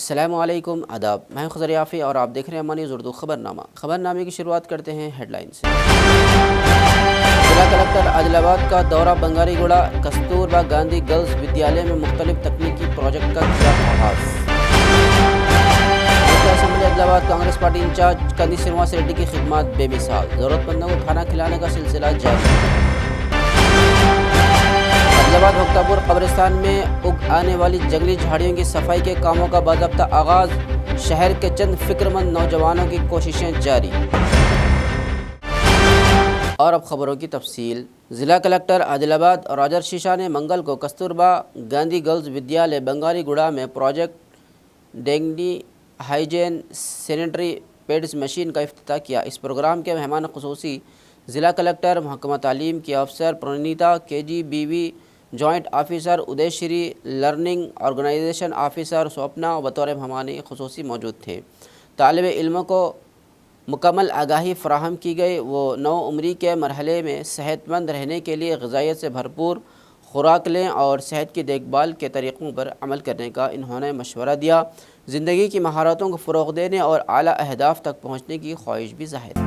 السلام علیکم آداب، میں ہوں خضر یافی اور آپ دیکھ رہے ہیں ہماری اردو خبرنامہ۔ خبرنامے کی شروعات کرتے ہیں ہیڈ لائن سے۔ ضلع کلکٹر عادل آباد کا دورہ بنگاری گوڑا کستوربا گاندھی گرلز ودیالیہ میں مختلف تکنیکی پروجیکٹ کا کیا آغاز۔ Assembly Adilabad Congress party incharge Kandi Srinivas Reddy کی خدمات بے مثال، ضرورت مندوں کو کھانا کھلانے کا سلسلہ جاری۔ عادل آباد بھکتاپور قبرستان میں اگ آنے والی جنگلی جھاڑیوں کی صفائی کے کاموں کا باضابطہ آغاز، شہر کے چند فکر مند نوجوانوں کی کوششیں جاری۔ اور اب خبروں کی تفصیل۔ ضلع کلکٹر عادل آباد اور راجر شیشا نے منگل کو کستوربا گاندھی گرلز ودیالیہ بنگاری گوڑا میں project dengue hygiene sanitary pads machine کا افتتاح کیا۔ اس پروگرام کے مہمان خصوصی ضلع کلکٹر، محکمہ تعلیم کی افسر پرنیتا KGBV جوائنٹ آفیسر ادے شری، لرننگ آرگنائزیشن آفیسر سوپنا بطور مہمان خصوصی موجود تھے۔ طالب علموں کو مکمل آگاہی فراہم کی گئی۔ وہ نو عمری کے مرحلے میں صحت مند رہنے کے لیے غذائیت سے بھرپور خوراک لیں اور صحت کی دیکھ بھال کے طریقوں پر عمل کرنے کا انہوں نے مشورہ دیا۔ زندگی کی مہارتوں کو فروغ دینے اور اعلیٰ اہداف تک پہنچنے کی خواہش بھی ظاہر کی۔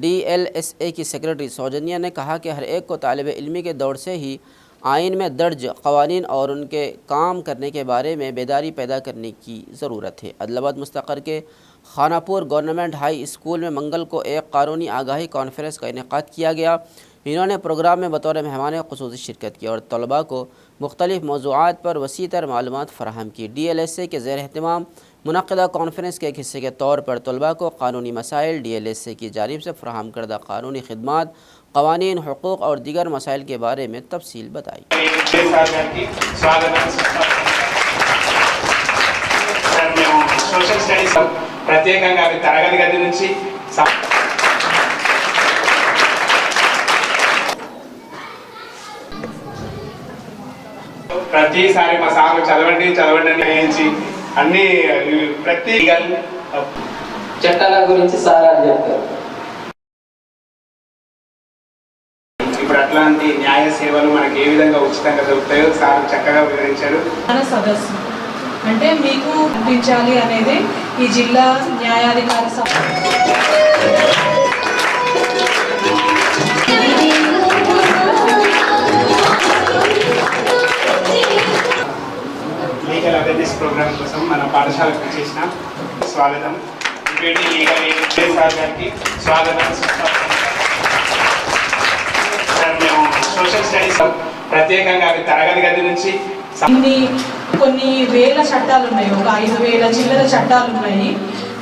DLSA کی سیکرٹری سوجنیا نے کہا کہ ہر ایک کو طالب علمی کے دور سے ہی آئین میں درج قوانین اور ان کے کام کرنے کے بارے میں بیداری پیدا کرنے کی ضرورت ہے۔ عادل آباد مستقر کے خانہ پور گورنمنٹ ہائی اسکول میں منگل کو ایک قانونی آگاہی کانفرنس کا انعقاد کیا گیا۔ انہوں نے پروگرام میں بطور مہمان خصوصی شرکت کی اور طلباء کو مختلف موضوعات پر وسیع تر معلومات فراہم کی۔ DLSA کے زیر اہتمام منعقدہ کانفرنس کے ایک حصے کے طور پر طلباء کو قانونی مسائل، DLSA کی جانب سے فراہم کردہ قانونی خدمات، قوانین، حقوق اور دیگر مسائل کے بارے میں تفصیل بتائی۔ ప్రతిసారి మా సార్లు చదవండి వేయించి అన్ని ప్రతి చట్టాల గురించి సారాలు చెప్తారు। ఇప్పుడు అట్లాంటి న్యాయ సేవలు మనకి ఏ విధంగా ఉచితంగా దొరుకుతాయో సార్ చక్కగా వివరించారు। మన సదస్సు అంటే మీకు అనిపించాలి అనేది ఈ జిల్లా న్యాయాధికారి లీగల్ అవేర్నెస్ ప్రోగ్రామ్ కోసం మన పాఠశాలకు చేసిన స్వాగతం। సార్ గారికి స్వాగతం। సార్ మేము సోషల్ స్టడీస్ ప్రత్యేకంగా తరగతి గది నుంచి కొన్ని వేల చట్టాలు ఉన్నాయి, ఒక 5,000 చిల్లర చట్టాలు ఉన్నాయి।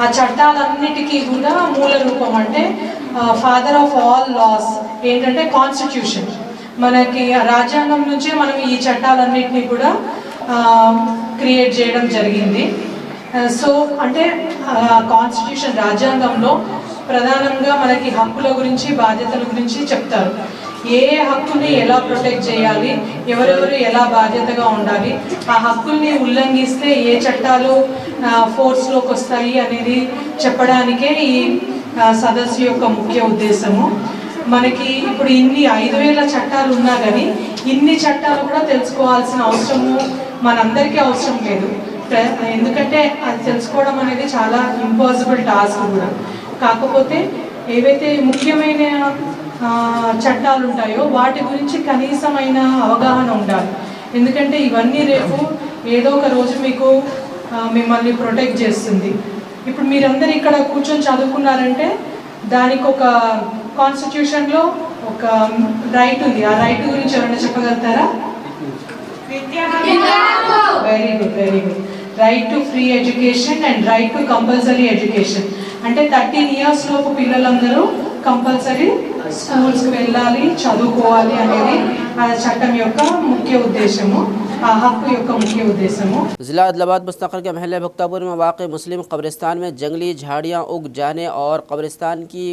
ఆ చట్టాలన్నిటికీ కూడా మూల రూపం అంటే ఫాదర్ ఆఫ్ ఆల్ లాస్ ఏంటంటే కాన్స్టిట్యూషన్। మనకి రాజ్యాంగం నుంచే మనం ఈ చట్టాలన్నిటినీ కూడా క్రియేట్ చేయడం జరిగింది। సో అంటే కాన్స్టిట్యూషన్ రాజ్యాంగంలో ప్రధానంగా మనకి హక్కుల గురించి, బాధ్యతల గురించి చెప్తారు। ఏ హక్కుని ఎలా ప్రొటెక్ట్ చేయాలి, ఎవరెవరు ఎలా బాధ్యతగా ఉండాలి, ఆ హక్కుల్ని ఉల్లంఘిస్తే ఏ చట్టాలు ఫోర్స్లోకి వస్తాయి అనేది చెప్పడానికే ఈ సదస్సు యొక్క ముఖ్య ఉద్దేశము। మనకి ఇప్పుడు ఇన్ని 5,000 చట్టాలు ఉన్నా కానీ ఇన్ని చట్టాలు కూడా తెలుసుకోవాల్సిన అవసరము మనందరికీ అవసరం లేదు। ఎందుకంటే అది తెలుసుకోవడం అనేది చాలా ఇంపాసిబుల్ టాస్క్ కూడా। కాకపోతే ఏవైతే ముఖ్యమైన చట్టాలు ఉంటాయో వాటి గురించి కనీసమైన అవగాహన ఉండాలి। ఎందుకంటే ఇవన్నీ రేపు ఏదో ఒక రోజు మీకు మిమ్మల్ని ప్రొటెక్ట్ చేస్తుంది। ఇప్పుడు మీరందరూ ఇక్కడ కూర్చొని చదువుకున్నారంటే దానికి ఒక కాన్స్టిట్యూషన్లో ఒక రైట్ ఉంది। ఆ రైట్ గురించి ఎవరైనా చెప్పగలుగుతారా? Very good, very good. Right to free education and right to compulsory education. అంటే 13 years లోపు పిల్లలందరూ కంపల్సరీ స్కూల్స్కి వెళ్ళాలి, చదువుకోవాలి అనేది ఆ చట్టం యొక్క ముఖ్య ఉద్దేశము, ఆ హక్కు యొక్క ముఖ్య ఉద్దేశము. ضلع عادل آباد مستقر کے محلے بختیپور میں واقع مسلم قبرستان میں جنگلی جھاڑیاں اگ جانے اور قبرستان کی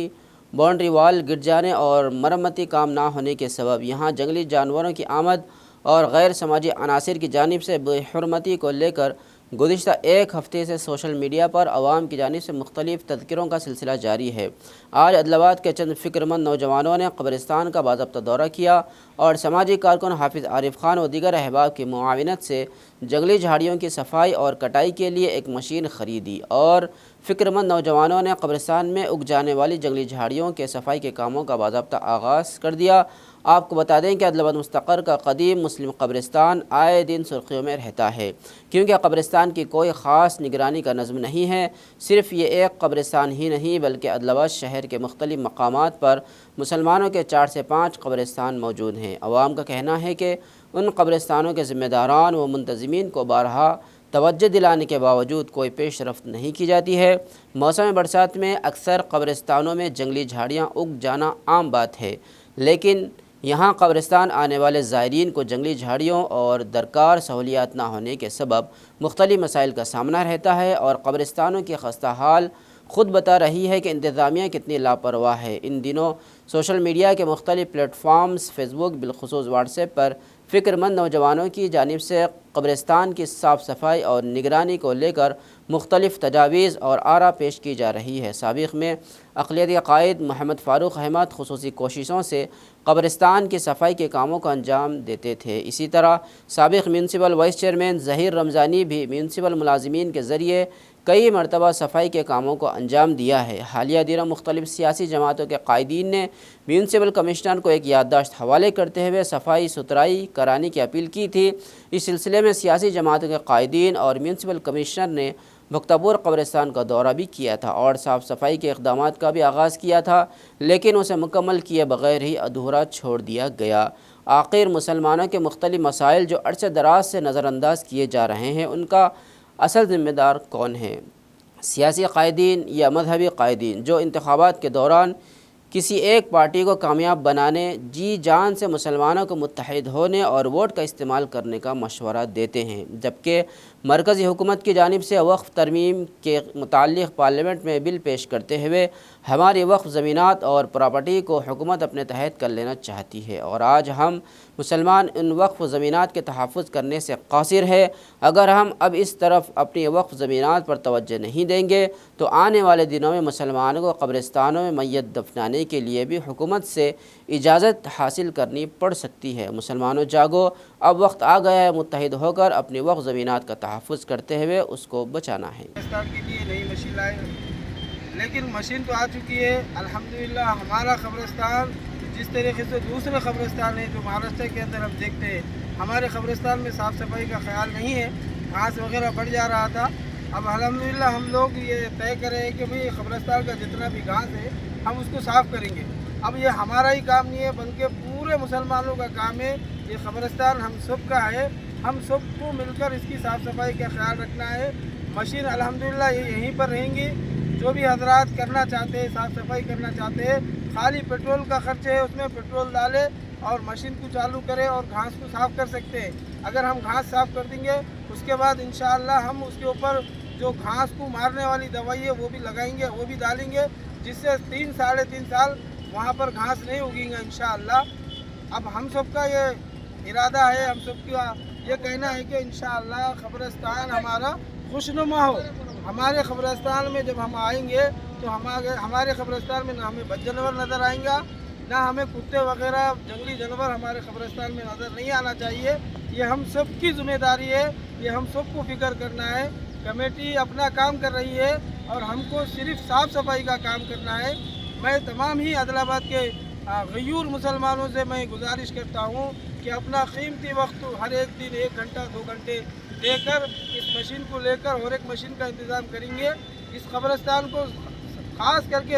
باؤنڈری وال گر جانے اور مرمتی کام نہ ہونے کے سبب یہاں جنگلی جانوروں کی آمد اور غیر سماجی عناصر کی جانب سے بے حرمتی کو لے کر گزشتہ ایک ہفتے سے سوشل میڈیا پر عوام کی جانب سے مختلف تذکروں کا سلسلہ جاری ہے. آج عادل آباد کے چند فکر مند نوجوانوں نے قبرستان کا باضابطہ دورہ کیا اور سماجی کارکن حافظ عارف خان و دیگر احباب کی معاونت سے جنگلی جھاڑیوں کی صفائی اور کٹائی کے لیے ایک مشین خریدی اور فکر مند نوجوانوں نے قبرستان میں اگ جانے والی جنگلی جھاڑیوں کے صفائی کے کاموں کا باضابطہ آغاز کر دیا. آپ کو بتا دیں کہ عادل آباد مستقر کا قدیم مسلم قبرستان آئے دن سرخیوں میں رہتا ہے کیونکہ قبرستان کی کوئی خاص نگرانی کا نظم نہیں ہے. صرف یہ ایک قبرستان ہی نہیں بلکہ عادل آباد شہر کے مختلف مقامات پر مسلمانوں کے 4 سے 5 قبرستان موجود ہیں. عوام کا کہنا ہے کہ ان قبرستانوں کے ذمہ داران و منتظمین کو بارہا توجہ دلانے کے باوجود کوئی پیش رفت نہیں کی جاتی ہے. موسم برسات میں اکثر قبرستانوں میں جنگلی جھاڑیاں اگ جانا عام بات ہے، لیکن یہاں قبرستان آنے والے زائرین کو جنگلی جھاڑیوں اور درکار سہولیات نہ ہونے کے سبب مختلف مسائل کا سامنا رہتا ہے اور قبرستانوں کی خستہ حال خود بتا رہی ہے کہ انتظامیہ کتنی لاپرواہ ہے. ان دنوں سوشل میڈیا کے مختلف پلیٹ فارمز فیس بک بالخصوص واٹس ایپ پر فکر مند نوجوانوں کی جانب سے قبرستان کی صاف صفائی اور نگرانی کو لے کر مختلف تجاویز اور آراء پیش کی جا رہی ہے. سابق میں اقلیتی قائد محمد فاروق احمد خصوصی کوششوں سے قبرستان کی صفائی کے کاموں کو انجام دیتے تھے. اسی طرح سابق میونسپل وائس چیئرمین ظہیر رمضانی بھی میونسپل ملازمین کے ذریعے کئی مرتبہ صفائی کے کاموں کو انجام دیا ہے. حالیہ دنوں مختلف سیاسی جماعتوں کے قائدین نے میونسپل کمشنر کو ایک یادداشت حوالے کرتے ہوئے صفائی ستھرائی کرانے کی اپیل کی تھی. اس سلسلے میں سیاسی جماعتوں کے قائدین اور میونسپل کمشنر نے بختیپور قبرستان کا دورہ بھی کیا تھا اور صاف صفائی کے اقدامات کا بھی آغاز کیا تھا، لیکن اسے مکمل کیے بغیر ہی ادھورا چھوڑ دیا گیا. آخر مسلمانوں کے مختلف مسائل جو عرصہ دراز سے نظر انداز کیے جا رہے ہیں ان کا اصل ذمہ دار کون ہے؟ سیاسی قائدین یا مذہبی قائدین جو انتخابات کے دوران کسی ایک پارٹی کو کامیاب بنانے جی جان سے مسلمانوں کو متحد ہونے اور ووٹ کا استعمال کرنے کا مشورہ دیتے ہیں، جبکہ مرکزی حکومت کی جانب سے وقف ترمیم کے متعلق پارلیمنٹ میں بل پیش کرتے ہوئے ہماری وقف زمینات اور پراپرٹی کو حکومت اپنے تحت کر لینا چاہتی ہے اور آج ہم مسلمان ان وقف زمینات کے تحفظ کرنے سے قاصر ہے. اگر ہم اب اس طرف اپنی وقف زمینات پر توجہ نہیں دیں گے تو آنے والے دنوں میں مسلمانوں کو قبرستانوں میں میت دفنانے کے لیے بھی حکومت سے اجازت حاصل کرنی پڑ سکتی ہے. مسلمانوں جاگو، اب وقت آ گیا ہے متحد ہو کر اپنی وقف زمینات کا تحفظ کرتے ہوئے اس کو بچانا ہے. قبرستان کے لیے نئی مشین لائے، لیکن مشین تو آ چکی ہے الحمدللہ. ہمارا قبرستان جس طریقے سے دوسرے قبرستان ہیں جو مہاراشٹر کے اندر ہم دیکھتے ہیں، ہمارے قبرستان میں صاف صفائی کا خیال نہیں ہے، گھاس وغیرہ بڑھ جا رہا تھا. اب الحمدللہ ہم لوگ یہ طے کرے ہیں کہ بھئی قبرستان کا جتنا بھی گھاس ہے ہم اس کو صاف کریں گے. اب یہ ہمارا ہی کام نہیں ہے بلکہ پورے مسلمانوں کا کام ہے. یہ قبرستان ہم سب کا ہے، ہم سب کو مل کر اس کی صاف صفائی کا خیال رکھنا ہے. مشین الحمدللہ یہ یہیں پر رہیں گی. جو بھی حضرات کرنا چاہتے ہیں، صاف صفائی کرنا چاہتے ہیں، خالی پیٹرول کا خرچ ہے، اس میں پیٹرول ڈالے اور مشین کو چالو کرے اور گھاس کو صاف کر سکتے ہیں. اگر ہم گھاس صاف کر دیں گے اس کے بعد انشاءاللہ ہم اس کے اوپر جو گھاس کو مارنے والی دوائی ہے وہ بھی لگائیں گے، وہ بھی ڈالیں گے، جس سے 3-3.5 سال وہاں پر گھاس نہیں اگیں گا انشاءاللہ. اب ہم سب کا یہ ارادہ ہے، ہم سب کا یہ کہنا ہے کہ انشاءاللہ قبرستان ہمارا خوشنما ہو. ہمارے قبرستان میں جب ہم آئیں گے تو ہمارے قبرستان میں نہ ہمیں بد جانور نظر آئیں گا، نہ ہمیں کتے وغیرہ جنگلی جانور ہمارے قبرستان میں نظر نہیں آنا چاہیے. یہ ہم سب کی ذمہ داری ہے، یہ ہم سب کو فکر کرنا ہے. کمیٹی اپنا کام کر رہی ہے اور ہم کو صرف صاف صفائی کا کام کرنا ہے. میں تمام ہی عادل آباد کے غیور مسلمانوں سے میں گزارش کرتا ہوں کہ اپنا قیمتی وقت ہر ایک دن 1 گھنٹہ 2 گھنٹے دے کر اس مشین کو لے کر اور ایک مشین کا انتظام کریں گے. اس قبرستان کو خاص کر کے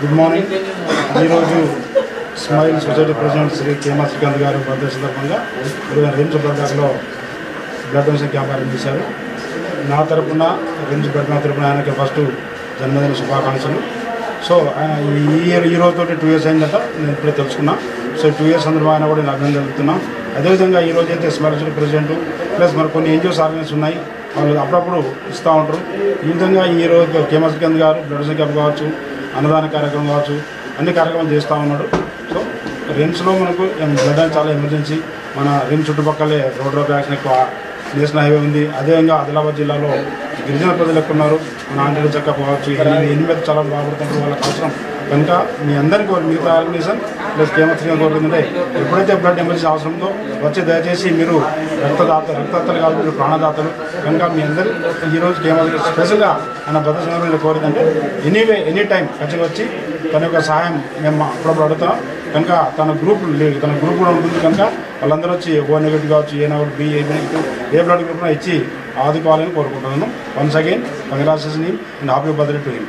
గుడ్ మార్నింగ్. ఈరోజు smile society president Shri కేమా Srikanth గారు బర్త్డే సందర్భంగా రిమ్స్ బ్లడ్లో బ్లడ్ డొనేషన్ క్యాంప్ అరేంజ్ చేశారు. నా తరపున రిమ్స్ బ్లడ్ తరపున ఆయనకి ఫస్ట్ జన్మదిన శుభాకాంక్షలు. సో ఆయన ఈ రోజుతో 2 years అయిందట నేను ఇప్పుడే తెలుసుకున్నా. సో 2 years సందర్భంగా ఆయన కూడా నేను అభినందన. అదేవిధంగా ఈరోజు అయితే స్మైల్ సొసైటీ ప్రెసిడెంట్ ప్లస్ మరి కొన్ని ఎన్జిఓస్ ఆర్గనైజేషన్ ఉన్నాయి, వాళ్ళు అప్పుడప్పుడు ఇస్తూ ఉంటారు. ఈ విధంగా ఈరోజు కేమా శ్రీకాంత్ గారు బ్లడ్ డొనేషన్ క్యాంప్ కావచ్చు, అన్నదాన కార్యక్రమం కావచ్చు, అన్ని కార్యక్రమాలు చేస్తూ ఉన్నాడు. సో రిమ్స్లో మనకు బ్లడ్ అనేది చాలా ఎమర్జెన్సీ. మన రిమ్స్ చుట్టుపక్కలే రోడ్ యాక్సిడెంట్ ఎక్కువ, నేషనల్ హైవే ఉంది. అదేవిధంగా ఆదిలాబాద్ జిల్లాలో గిరిజన ప్రజలు ఎక్కువ ఉన్నారు. మన ఆంధ్ర చక్క కావచ్చు, ఎనిమిది చాలా బాగుపడుతున్నారు, వాళ్ళకి అవసరం. కనుక మీ అందరికీ మిగతా ఆర్గనైజేషన్ ప్లస్ కేమా శ్రీకాంత్ కోరుకుంటే ఎప్పుడైతే బ్లడ్ ఎమర్జెన్సీ అవసరంతో వచ్చి దయచేసి మీరు రక్తదాతలు కాదు, మీరు ప్రాణదాతలు. కనుక మీ అందరూ ఈరోజు కేమా స్పెషల్గా ఆయన బ్రదర్ సందర్భంగా కోరిదంటే ఎనీ టైం ఖచ్చితంగా వచ్చి తన యొక్క సహాయం మేము అప్పుడప్పుడు అడుగుతాం. కనుక తన గ్రూప్ కూడా ఉంటుంది. కనుక వాళ్ళందరూ వచ్చి ఓ నెగిటివ్ కావచ్చు, ఏ నెగిటివ్, బి, ఏ నెగిటివ్, ఏ బ్లడ్ గ్రూప్ ఇచ్చి ఆదుకోవాలని కోరుకుంటున్నాను. Once again congratulation and happy birthday to him.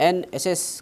NSS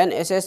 NSS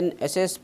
NSS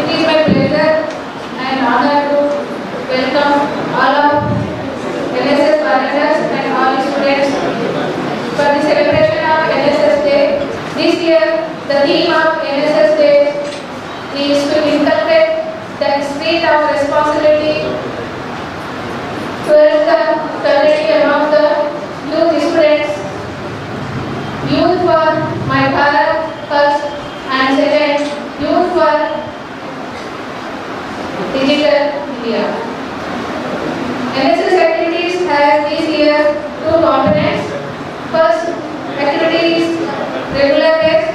It is my pleasure and honor to welcome all of NSS volunteers and all students for the celebration of NSS Day. This year, the theme of NSS Day is to inculcate the spirit of responsibility towards the community among the youth students. Youth for my Bharat first, and second, youth for digital India. NSS activities has this year 2 components. First, activities regular based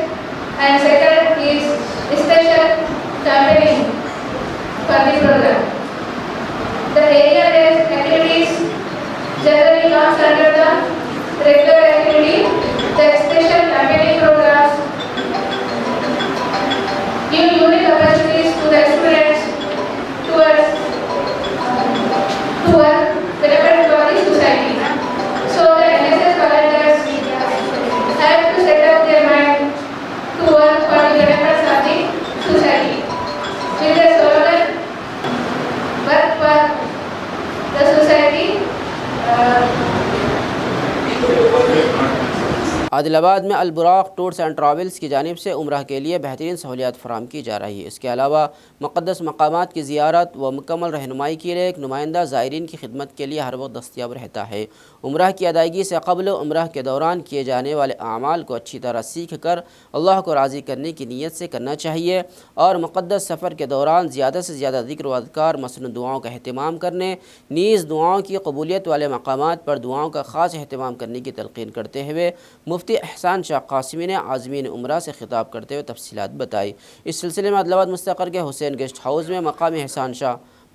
عادل آباد میں البراق tours and ٹراولز کی جانب سے عمرہ کے لیے بہترین سہولیات فراہم کی جا رہی ہے۔ اس کے علاوہ مقدس مقامات کی زیارت و مکمل رہنمائی کے لیے ایک نمائندہ زائرین کی خدمت کے لیے ہر وقت دستیاب رہتا ہے۔ عمرہ کی ادائیگی سے قبل عمرہ کے دوران کیے جانے والے اعمال کو اچھی طرح سیکھ کر اللہ کو راضی کرنے کی نیت سے کرنا چاہیے اور مقدس سفر کے دوران زیادہ سے زیادہ ذکر و اذکار مسنون دعاؤں کا اہتمام کرنے، نیز دعاؤں کی قبولیت والے مقامات پر دعاؤں کا خاص اہتمام کرنے کی تلقین کرتے ہوئے مفتی احسان شاہ قاسمی نے عازمین عمرہ سے خطاب کرتے ہوئے تفصیلات بتائی۔ اس سلسلے میں عادل آباد مستقر کے حسین گیسٹ ہاؤس میں مقامی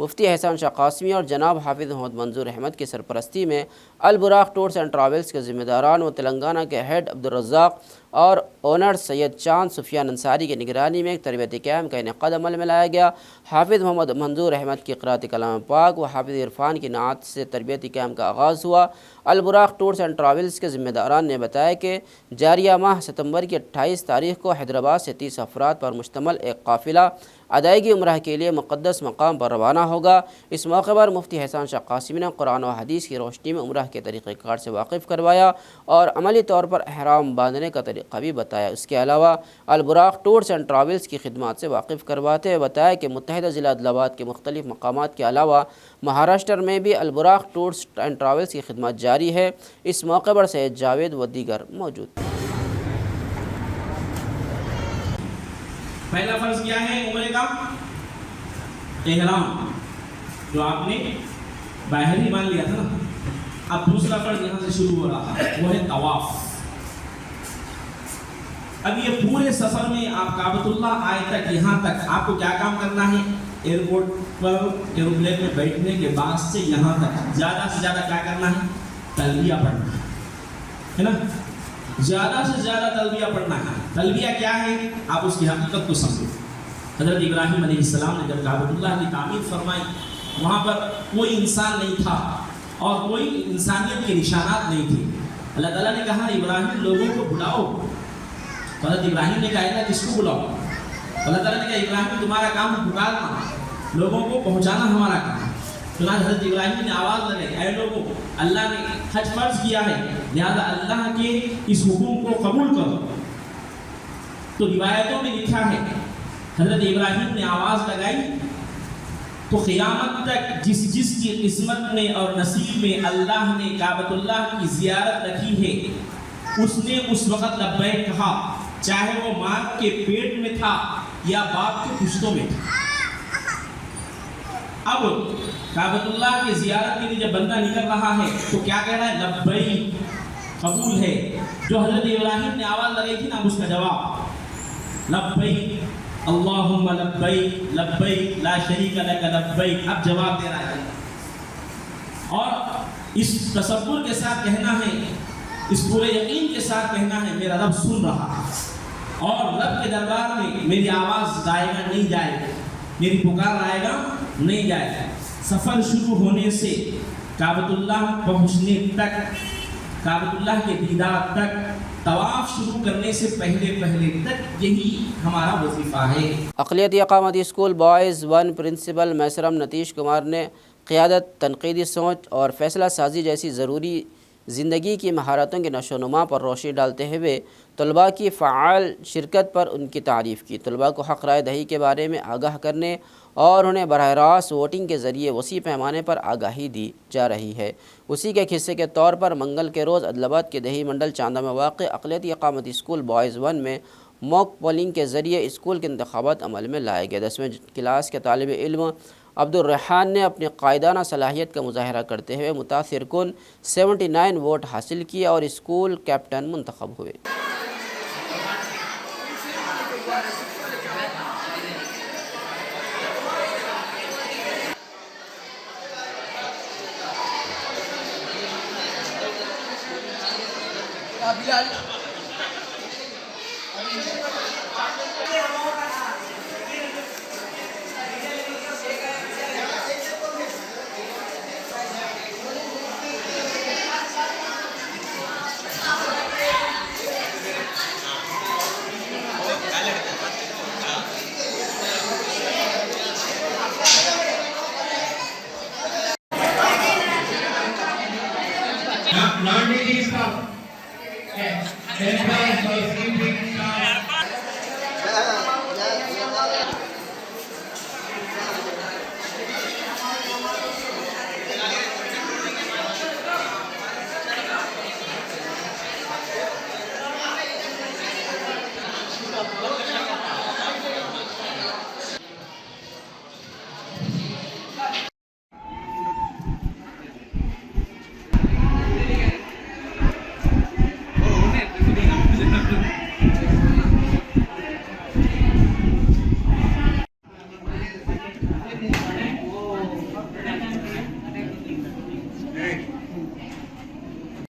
مفتی احسان شاہ قاسمی اور جناب حافظ محمد منظور احمد کی سرپرستی میں البراق ٹورس اینڈ ٹراولز کے ذمہ داران و تلنگانہ کے ہیڈ عبدالرزاق اور اونر سید چاند سفیان انصاری کی نگرانی میں ایک تربیتی کیمپ کا انعقاد عمل میں لایا گیا۔ حافظ محمد منظور احمد کی قراءت کلام پاک و حافظ عرفان کی نعت سے تربیتی کیمپ کا آغاز ہوا۔ البراق ٹورس اینڈ ٹراولز کے ذمہ داران نے بتایا کہ جاریہ ماہ ستمبر کی 28 تاریخ کو حیدرآباد سے 30 افراد پر مشتمل ایک قافلہ ادائیگی عمرہ کے لیے مقدس مقام پر روانہ ہوگا۔ اس موقع پر مفتی احسان شاہ قاسمی نے قرآن و حدیث کی روشنی میں عمرہ کے طریقہ کار سے واقف کروایا اور عملی طور پر احرام باندھنے کا طریقہ بھی بتایا۔ اس کے علاوہ البراق ٹورس اینڈ ٹراولز کی خدمات سے واقف کرواتے ہوئے بتایا کہ متحدہ ضلع عادل آباد کے مختلف مقامات کے علاوہ مہاراشٹر میں بھی البراق ٹورس اینڈ ٹراولز کی خدمات جاری ہے۔ اس موقع پر سید جاوید و دیگر موجود تھے۔ پہلا فرض کیا ہے عمرے کا؟ احرام، جو آپ نے باہر ہی مان لیا تھا نا۔ اب دوسرا فرض یہاں سے شروع ہو رہا ہے، وہ ہے طواف۔ اب یہ پورے سفر میں آپ کعبۃ اللہ آئے تک یہاں تک آپ کو کیا کام کرنا ہے؟ ایئرپورٹ پر ایروپلین میں بیٹھنے کے بعد سے یہاں تک زیادہ سے زیادہ کیا کرنا ہے؟ تلبیہ پڑھنا ہے نا، زیادہ سے زیادہ تلبیہ پڑھنا ہے۔ تلبیہ کیا ہے؟ آپ اس کی حقیقت کو سمجھو۔ حضرت ابراہیم علیہ السلام نے جب کعبۃ اللہ کی تعمیر فرمائی، وہاں پر کوئی انسان نہیں تھا اور کوئی انسانیت کے نشانات نہیں تھے۔ اللہ تعالیٰ نے کہا ابراہیم لوگوں کو بلاؤ، حضرت ابراہیم نے کہا اللہ کس کو بلاؤ؟ اللہ تعالیٰ نے کہا ابراہیم تمہارا کام پکارنا، لوگوں کو پہنچانا ہمارا کام۔ چنانچہ حضرت ابراہیم نے آواز لگائی، اے لوگوں، اللہ نے حج فرض کیا ہے، لہذا اللہ کے اس حکم کو قبول کرو۔ تو روایتوں میں لکھا ہے حضرت ابراہیم نے آواز لگائی تو قیامت تک جس کی قسمت میں اور نصیب میں اللہ نے کعبۃ اللہ کی زیارت رکھی ہے، اس نے اس وقت لبیک کہا، چاہے وہ ماں کے پیٹ میں تھا یا باپ کے پشتوں میں تھا۔ اب کعبۃ اللہ کی زیارت کے لیے جب بندہ نکل رہا ہے تو کیا کہہ رہا ہے؟ لبیک، قبول ہے۔ جو حضرت ابراہیم نے آواز لگائی تھی نا، اس کا جواب لبیک اللہم لبیک لبیک لا شریک لک لبیک، اب جواب دے رہا ہے۔ اور اس تصور کے ساتھ کہنا ہے، اس پورے یقین کے ساتھ کہنا ہے میرا رب سن رہا ہے اور رب کے دربار میں میری آواز جائے گا نہیں جائے گا، میری پکار آئے گا نہیں جائے گا۔ سفر شروع ہونے سے کعبۃ اللہ پہنچنے تک، کعبۃ اللہ کے دیدار تک، طواف شروع کرنے سے پہلے تک یہی ہمارا وظیفہ ہے۔ اقلیتی اقامتی school boys 1 principal Mesram Nitish Kumar نے قیادت، تنقیدی سوچ اور فیصلہ سازی جیسی ضروری زندگی کی مہارتوں کے نشو و نما پر روشنی ڈالتے ہوئے طلباء کی فعال شرکت پر ان کی تعریف کی۔ طلباء کو حق رائے دہی کے بارے میں آگاہ کرنے اور انہیں براہ راست ووٹنگ کے ذریعے وسیع پیمانے پر آگاہی دی جا رہی ہے۔ اسی کے ایک حصے کے طور پر منگل کے روز عادل آباد کے دیہی منڈل چاندہ میں واقع اقلیتی اقامتی اسکول بوائز 1 میں موک پولنگ کے ذریعے اسکول کے انتخابات عمل میں لائے گئے۔ 10ویں کلاس کے طالب علم عبدالرحان نے اپنی قائدانہ صلاحیت کا مظاہرہ کرتے ہوئے متاثر کن 79 ووٹ حاصل کیے اور اسکول کیپٹن منتخب ہوئے۔ non-DG staff.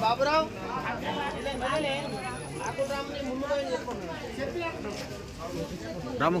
బాబురావు రాము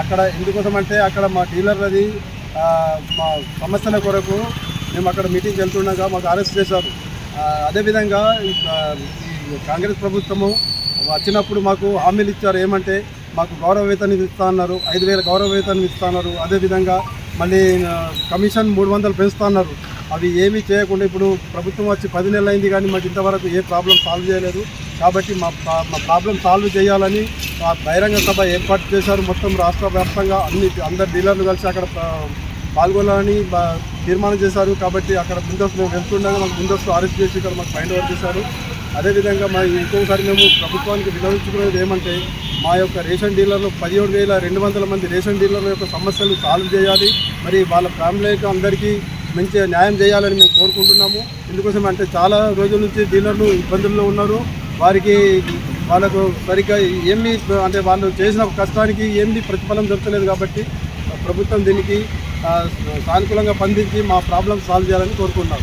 అక్కడ ఎందుకోసం అంటే అక్కడ మా డీలర్లది మా సమస్యల కొరకు మేము అక్కడ మీటింగ్కి వెళ్తుండగా మాకు అరెస్ట్ చేశారు. అదేవిధంగా ఈ కాంగ్రెస్ ప్రభుత్వము వచ్చినప్పుడు మాకు హామీలు ఇచ్చారు. ఏమంటే మాకు గౌరవ వేతనం ఇస్తా అన్నారు, 5,000 గౌరవ వేతనం ఇస్తా అన్నారు. అదేవిధంగా మళ్ళీ కమిషన్ 300 పెంచుతా అన్నారు. అవి ఏమీ చేయకుండా ఇప్పుడు ప్రభుత్వం వచ్చి 10 నెలలు అయింది, కానీ మాకు ఇంతవరకు ఏ ప్రాబ్లం సాల్వ్ చేయలేదు. కాబట్టి మా ప్రాబ్లం సాల్వ్ చేయాలని బహిరంగ సభ ఏర్పాటు చేశారు. మొత్తం రాష్ట్ర వ్యాప్తంగా అందరు డీలర్లు కలిసి అక్కడ పాల్గొనాలని తీర్మానం చేశారు. కాబట్టి అక్కడ ముందస్తు మేము వెళ్తుండగా మాకు ముందస్తు అరెస్ట్ చేసి ఇక్కడ మాకు ఫైండ్ ఓవర్ చేశారు. అదేవిధంగా ఇంకొకసారి మేము ప్రభుత్వానికి వినవించుకునేది ఏమంటే మా యొక్క రేషన్ డీలర్లు 17,200 మంది రేషన్ డీలర్ల యొక్క సమస్యలు సాల్వ్ చేయాలి. మరి వాళ్ళ ఫ్యామిలీకి అందరికీ మంచి న్యాయం చేయాలని మేము కోరుకుంటున్నాము. ఎందుకోసం అంటే చాలా రోజుల నుంచి డీలర్లు ఇబ్బందుల్లో ఉన్నారు. వాళ్ళకు సరిగ్గా ఏమీ అంటే వాళ్ళు చేసిన కష్టానికి ఏమీ ప్రతిఫలం దొరకలేదు. కాబట్టి ప్రభుత్వం దీనికి సానుకూలంగా స్పందించి మా ప్రాబ్లం సాల్వ్ చేయాలని కోరుకుంటున్నాం.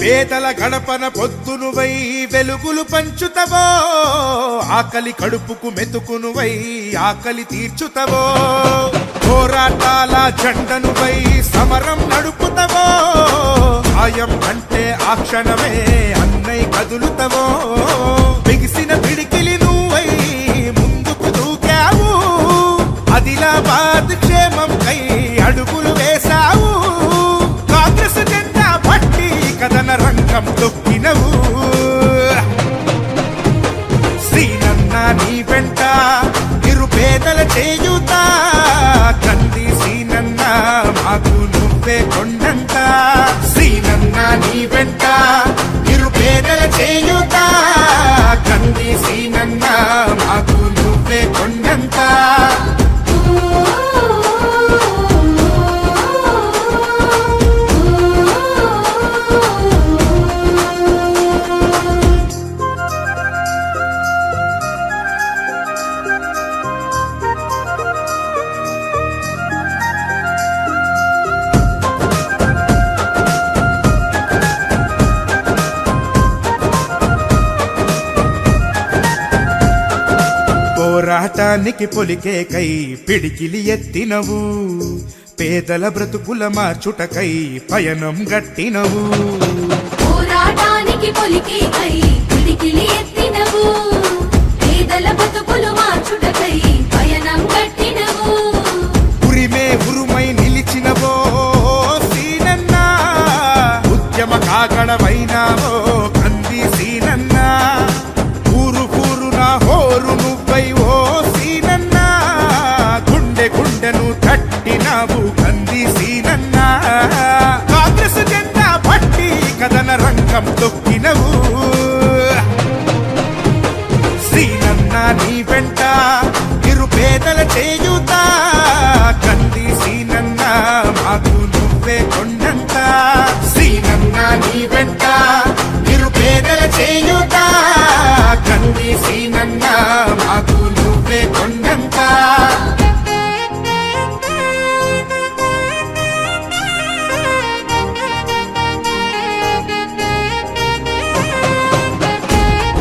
పేదల గడపన పొద్దునువై వెలుగులు పంచుతవో, ఆకలి కడుపుకు మెతుకునువై ఆకలి తీర్చుతవో, పోరాటాల జెండనువై సమరం నడుపుతవో, సాయం అంటే ఆ క్షణమే అన్నై కదులుతవో, బిగిసిన పిడికిలి నువ్వై ముందుకు దూకావు, ఆదిలాబాద్ క్షేమం కై అడుగులు వేశావు, కాంగ్రెస్ జెండా పట్టి కథన రంగం తొక్కినవు, శ్రీనన్న నీ వెంట నిరుపేదల చేయుత, కంది శ్రీనన్న మాకు నువ్వే కొండంత, శ్రీనన్న నీ వెంట నిరుపేదల చేయుత, కంది శ్రీనన్న మాకు నువ్వే కొండంత. పోరాటానికి పొలికేకై పిడికిలి ఎత్తినవు, పేదల బ్రతుకుల మార్చుటకై పయనం గట్టినవు, పోరాటానికి పొలికేకై పిడికిలి ఎత్తినవు, పేదల బ్రతుకులు మార్చుటకై పయనం గట్టినవు, ఉరిమే ఉరుమై నిలిచినవో సీనన్నా, ఉద్యమ కాగడవైనావో కంది సీనన్నా, ఊరు ఊరున హోరు నువ్వై ఓ సీనన్నా, గుండె గుండెను తట్టినావు కంది సీనన్నా, కాంగ్రెస్ జెండా పట్టి కథన రంగం తొక్కినవు, సీనన్నా నీ వెంట నిరుపేదల చేయుత, కంది సీనన్నా మాకు నువ్వే కొండంత, సీనన్నా నీ వెంట నిరుపేదల చేయుత, కంది సీనన్నా మాకు నువ్వే కొండంత.